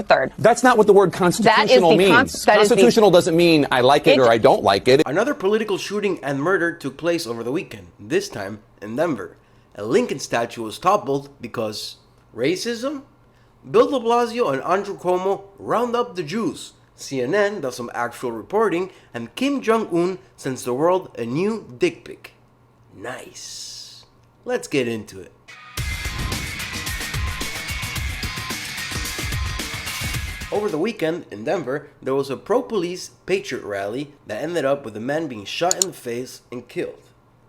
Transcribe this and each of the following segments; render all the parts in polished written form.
3rd. That's not what the word constitutional means. Constitutional doesn't mean I like it or I don't like it. Another political shooting and murder took place over the weekend, this time in Denver. A Lincoln statue was toppled because racism? Bill de Blasio and Andrew Cuomo round up the Jews. CNN does some actual reporting, and Kim Jong Un sends the world a new dick pic. Nice. Let's get into it. Over the weekend in Denver, there was a pro-police Patriot Rally that ended up with a man being shot in the face and killed.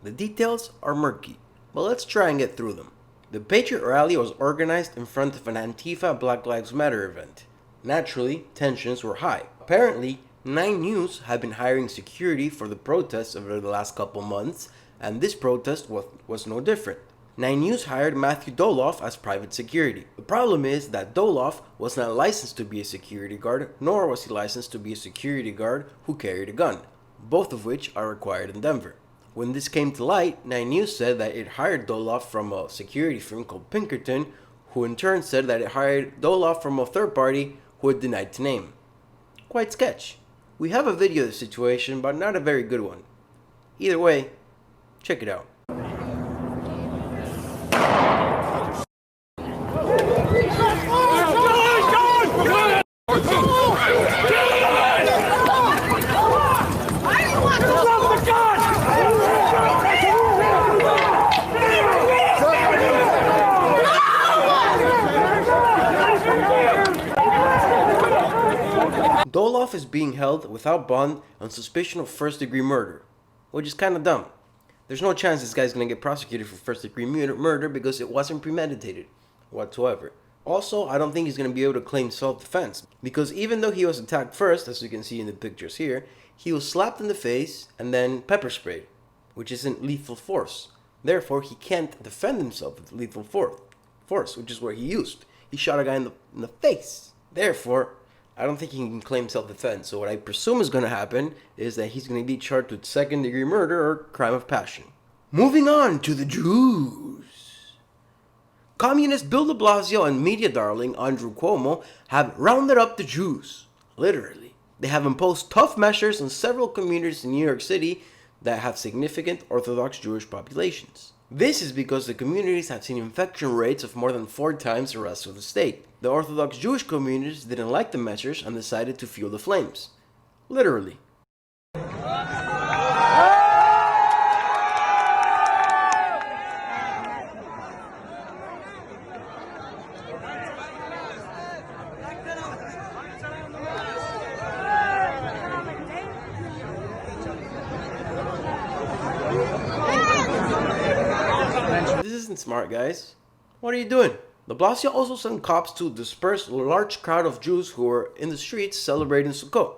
The details are murky, but let's try and get through them. The Patriot Rally was organized in front of an Antifa Black Lives Matter event. Naturally, tensions were high. Apparently, 9 News had been hiring security for the protests over the last couple months, and this protest was no different. 9 News hired Matthew Doloff as private security. The problem is that Doloff was not licensed to be a security guard, nor was he licensed to be a security guard who carried a gun, both of which are required in Denver. When this came to light, 9 News said that it hired Doloff from a security firm called Pinkerton, who in turn said that it hired Doloff from a third party who had denied to name. Quite sketch. We have a video of the situation, but not a very good one. Either way, check it out. Doloff is being held without bond on suspicion of first-degree murder, which is kind of dumb. There's no chance this guy's going to get prosecuted for first-degree murder because it wasn't premeditated whatsoever. Also, I don't think he's going to be able to claim self-defense because even though he was attacked first, as you can see in the pictures here, he was slapped in the face and then pepper sprayed, which isn't lethal force. Therefore, he can't defend himself with lethal force, which is what he used. He shot a guy in the face. Therefore, I don't think he can claim self-defense. So what I presume is going to happen is that he's going to be charged with second-degree murder or crime of passion. Moving on to the Jews. Communist Bill de Blasio and media darling Andrew Cuomo have rounded up the Jews. Literally. They have imposed tough measures on several communities in New York City that have significant Orthodox Jewish populations. This is because the communities have seen infection rates of more than 4 times the rest of the state. The Orthodox Jewish communities didn't like the measures and decided to fuel the flames. Literally. This isn't smart, guys. What are you doing? De Blasio also sent cops to disperse a large crowd of Jews who were in the streets celebrating Sukkot,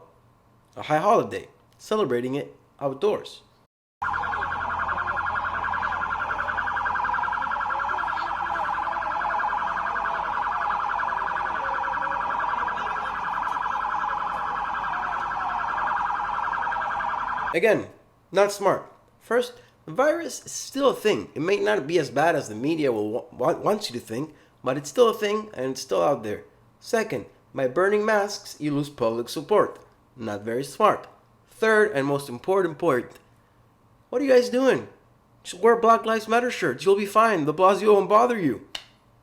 a high holiday, celebrating it outdoors. Again, not smart. First, the virus is still a thing. It may not be as bad as the media wants you to think, but it's still a thing and it's still out there. Second, by burning masks, you lose public support. Not very smart. Third, and most important point, what are you guys doing? Just wear Black Lives Matter shirts. You'll be fine. De Blasio won't bother you.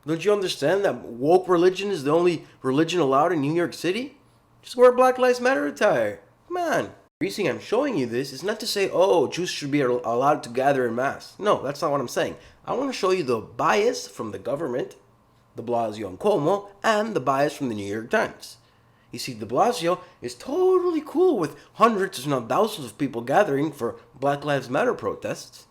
Don't you understand that woke religion is the only religion allowed in New York City? Just wear Black Lives Matter attire. Come on. The reason I'm showing you this is not to say, oh, Jews should be allowed to gather in mass. No, that's not what I'm saying. I want to show you the bias from the government, de Blasio and Cuomo, and the bias from the New York Times. You see, de Blasio is totally cool with hundreds, if not thousands of people gathering for Black Lives Matter protests.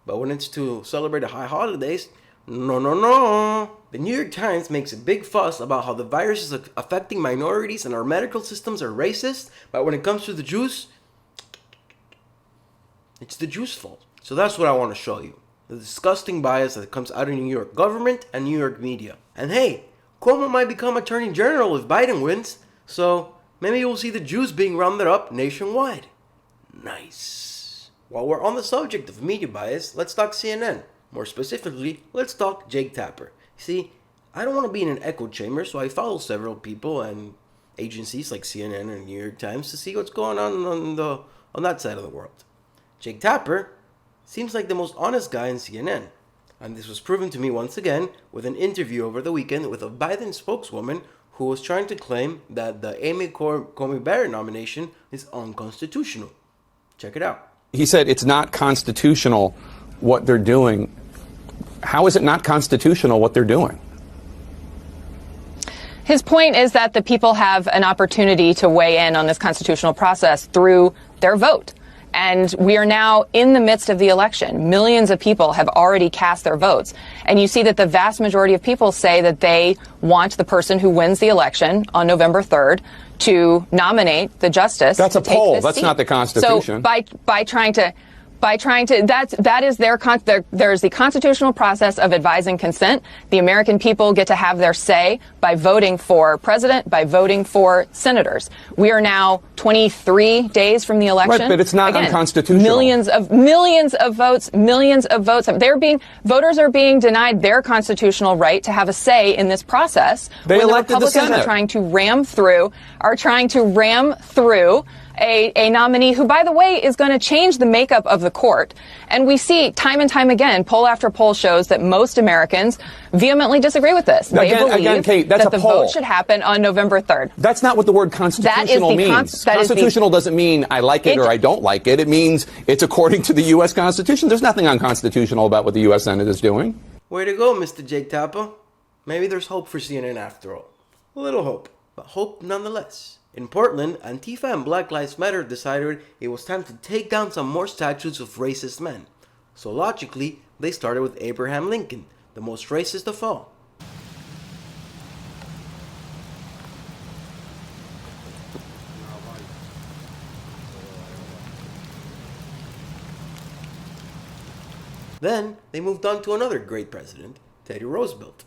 But when it's to celebrate the high holidays, no. The New York Times makes a big fuss about how the virus is affecting minorities and our medical systems are racist, but when it comes to the Jews, it's the Jews' fault. So that's what I want to show you. The disgusting bias that comes out of New York government and New York media. And hey, Cuomo might become Attorney General if Biden wins, so maybe you'll see the Jews being rounded up nationwide. Nice. While we're on the subject of media bias, let's talk CNN. More specifically, let's talk Jake Tapper. See, I don't want to be in an echo chamber, so I follow several people and agencies like CNN and New York Times to see what's going on that side of the world. Jake Tapper seems like the most honest guy in CNN, and this was proven to me once again with an interview over the weekend with a Biden spokeswoman who was trying to claim that the Amy Coney Barrett nomination is unconstitutional. Check it out. He said it's not constitutional what they're doing. How is it not constitutional what they're doing? His point is that the people have an opportunity to weigh in on this constitutional process through their vote. And we are now in the midst of the election. Millions of people have already cast their votes. And you see that the vast majority of people say that they want the person who wins the election on November 3rd to nominate the justice. That's a poll. That's seat. Not the Constitution. So there's the constitutional process of advising consent. The American people get to have their say by voting for president, by voting for senators. We are now 23 days from the election. Right, but it's not unconstitutional. Millions of votes. Voters are being denied their constitutional right to have a say in this process. They elected the Senate. Are trying to ram through a nominee who, by the way, is going to change the makeup of the court. And we see time and time again, poll after poll shows that most Americans vehemently disagree with this. They believe Kate, that's that the vote should happen on November 3rd. That's not what the word constitutional means. Constitutional doesn't mean I like it or I don't like it. It means it's according to the U.S. Constitution. There's nothing unconstitutional about what the U.S. Senate is doing. Way to go, Mr. Jake Tapper. Maybe there's hope for CNN after all. A little hope, but hope nonetheless. In Portland, Antifa and Black Lives Matter decided it was time to take down some more statues of racist men. So logically, they started with Abraham Lincoln, the most racist of all. Then, they moved on to another great president, Teddy Roosevelt.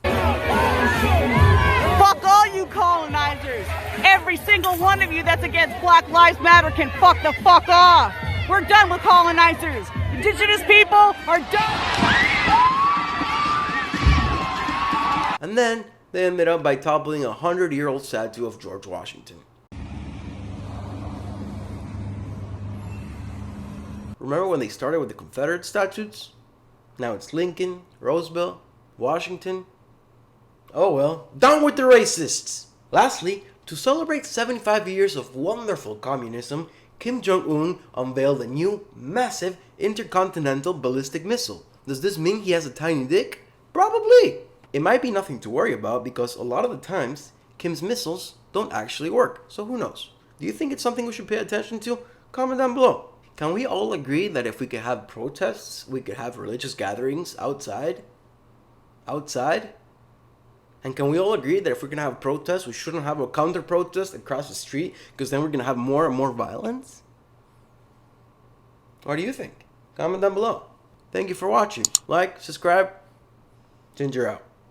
Fuck all you colonizers! Every single one of you that's against Black Lives Matter can fuck the fuck off! We're done with colonizers! Indigenous people are done! And then, they ended up by toppling a 100-year-old statue of George Washington. Remember when they started with the Confederate statues? Now it's Lincoln, Roosevelt, Washington. Oh well, down with the racists! Lastly, to celebrate 75 years of wonderful communism, Kim Jong Un unveiled a new, massive, intercontinental ballistic missile. Does this mean he has a tiny dick? Probably! It might be nothing to worry about because a lot of the times, Kim's missiles don't actually work, so who knows? Do you think it's something we should pay attention to? Comment down below. Can we all agree that if we could have protests, we could have religious gatherings outside? And can we all agree that if we're going to have protests, we shouldn't have a counter-protest across the street because then we're going to have more and more violence? What do you think? Comment down below. Thank you for watching. Like, subscribe. Ginger out.